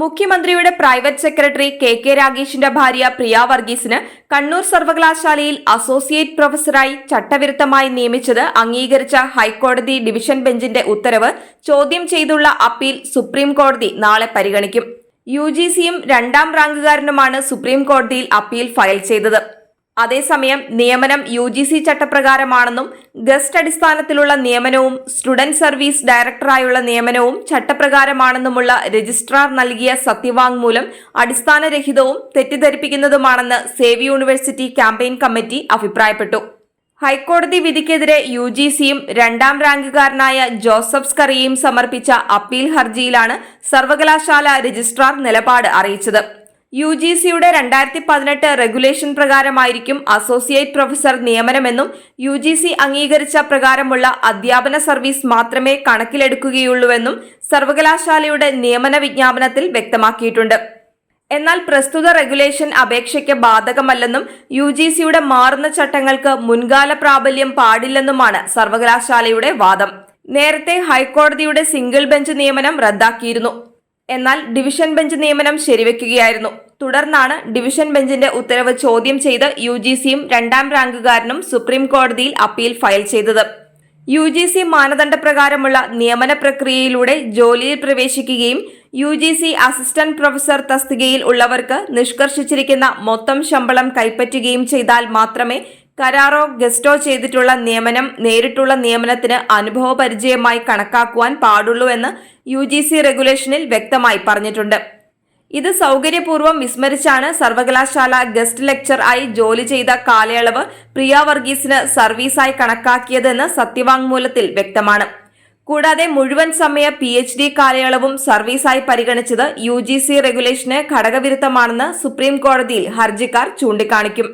മുഖ്യമന്ത്രിയുടെ private secretary K രാഗേഷിന്റെ ഭാര്യ പ്രിയ വർഗീസിന് കണ്ണൂർ സർവകലാശാലയിൽ അസോസിയേറ്റ് പ്രൊഫസറായി ചട്ടവിരുദ്ധമായി നിയമിച്ചത് അംഗീകരിച്ച ഹൈക്കോടതി ഡിവിഷൻ ബെഞ്ചിന്റെ ഉത്തരവ് ചോദ്യം ചെയ്തുള്ള അപ്പീൽ സുപ്രീം കോടതി നാളെ പരിഗണിക്കും. യുജിസിയും രണ്ടാം റാങ്കുകാരനുമാണ് സുപ്രീം കോടതിയിൽ അപ്പീൽ ഫയൽ ചെയ്തത്. അതേസമയം നിയമനം യുജിസി ചട്ടപ്രകാരമാണെന്നും ഗസ്റ്റ് അടിസ്ഥാനത്തിലുള്ള നിയമനവും സ്റ്റുഡന്റ് സർവീസ് ഡയറക്ടറായുള്ള നിയമനവും ചട്ടപ്രകാരമാണെന്നുമുള്ള രജിസ്ട്രാർ നൽകിയ സത്യവാങ്മൂലം അടിസ്ഥാനരഹിതവും തെറ്റിദ്ധരിപ്പിക്കുന്നതുമാണെന്ന് സേവ് യൂണിവേഴ്സിറ്റി ക്യാമ്പയിൻ കമ്മിറ്റി അഭിപ്രായപ്പെട്ടു. ഹൈക്കോടതി വിധിക്കെതിരെ യുജിസിയും രണ്ടാം റാങ്കുകാരനായ ജോസഫ് സ്കറിയയും സമർപ്പിച്ച അപ്പീൽ ഹർജിയിലാണ് സർവകലാശാല രജിസ്ട്രാർ നിലപാട് അറിയിച്ചത്. യുജിസിയുടെ 2018 റെഗുലേഷൻ പ്രകാരമായിരിക്കും അസോസിയേറ്റ് പ്രൊഫസർ നിയമനമെന്നും യുജിസി അംഗീകരിച്ച പ്രകാരമുള്ള അധ്യാപന സർവീസ് മാത്രമേ കണക്കിലെടുക്കുകയുള്ളൂവെന്നും സർവകലാശാലയുടെ നിയമന വിജ്ഞാപനത്തിൽ വ്യക്തമാക്കിയിട്ടുണ്ട്. എന്നാൽ പ്രസ്തുത റെഗുലേഷൻ അപേക്ഷയ്ക്ക് ബാധകമല്ലെന്നും യുജിസിയുടെ മാറുന്ന ചട്ടങ്ങൾക്ക് മുൻകാല പ്രാബല്യം പാടില്ലെന്നുമാണ് സർവകലാശാലയുടെ വാദം. നേരത്തെ ഹൈക്കോടതിയുടെ സിംഗിൾ ബെഞ്ച് നിയമനം റദ്ദാക്കിയിരുന്നു. എന്നാൽ ഡിവിഷൻ ബെഞ്ച് നിയമനം ശരിവെക്കുകയായിരുന്നു. തുടർന്നാണ് ഡിവിഷൻ ബെഞ്ചിന്റെ ഉത്തരവ് ചോദ്യം ചെയ്ത് യുജിസിയും രണ്ടാം റാങ്കുകാരനും സുപ്രീം കോടതിയിൽ അപ്പീൽ ഫയൽ ചെയ്തത്. യുജിസി മാനദണ്ഡപ്രകാരമുള്ള നിയമന പ്രക്രിയയിലൂടെ ജോലിയിൽ പ്രവേശിക്കുകയും യുജിസി അസിസ്റ്റന്റ് പ്രൊഫസർ തസ്തികയിൽ ഉള്ളവർക്ക് നിഷ്കർഷിച്ചിരിക്കുന്ന മൊത്തം ശമ്പളം കൈപ്പറ്റുകയും ചെയ്താൽ മാത്രമേ കരാറോ ഗസ്റ്റോ ചെയ്തിട്ടുള്ള നിയമനം നേരിട്ടുള്ള നിയമനത്തിന് അനുഭവപരിചയമായി കണക്കാക്കുവാൻ പാടുള്ളൂ എന്ന് യുജിസി റെഗുലേഷനിൽ വ്യക്തമായി പറഞ്ഞിട്ടുണ്ട്. ഇത് സൗകര്യപൂർവ്വം വിസ്മരിച്ചാണ് സർവകലാശാല ഗസ്റ്റ് ലെക്ചർ ആയി ജോലി ചെയ്ത കാലയളവ് പ്രിയ വർഗീസിന് സർവീസായി കണക്കാക്കിയതെന്ന് സത്യവാങ്മൂലത്തിൽ വ്യക്തമാണ്. കൂടാതെ മുഴുവൻ സമയ PhD കാലയളവും സർവീസായി പരിഗണിച്ചത് യുജിസി റെഗുലേഷന് ഘടകവിരുദ്ധമാണെന്ന് സുപ്രീം കോടതിയിൽ ഹർജിക്കാർ ചൂണ്ടിക്കാണിക്കും.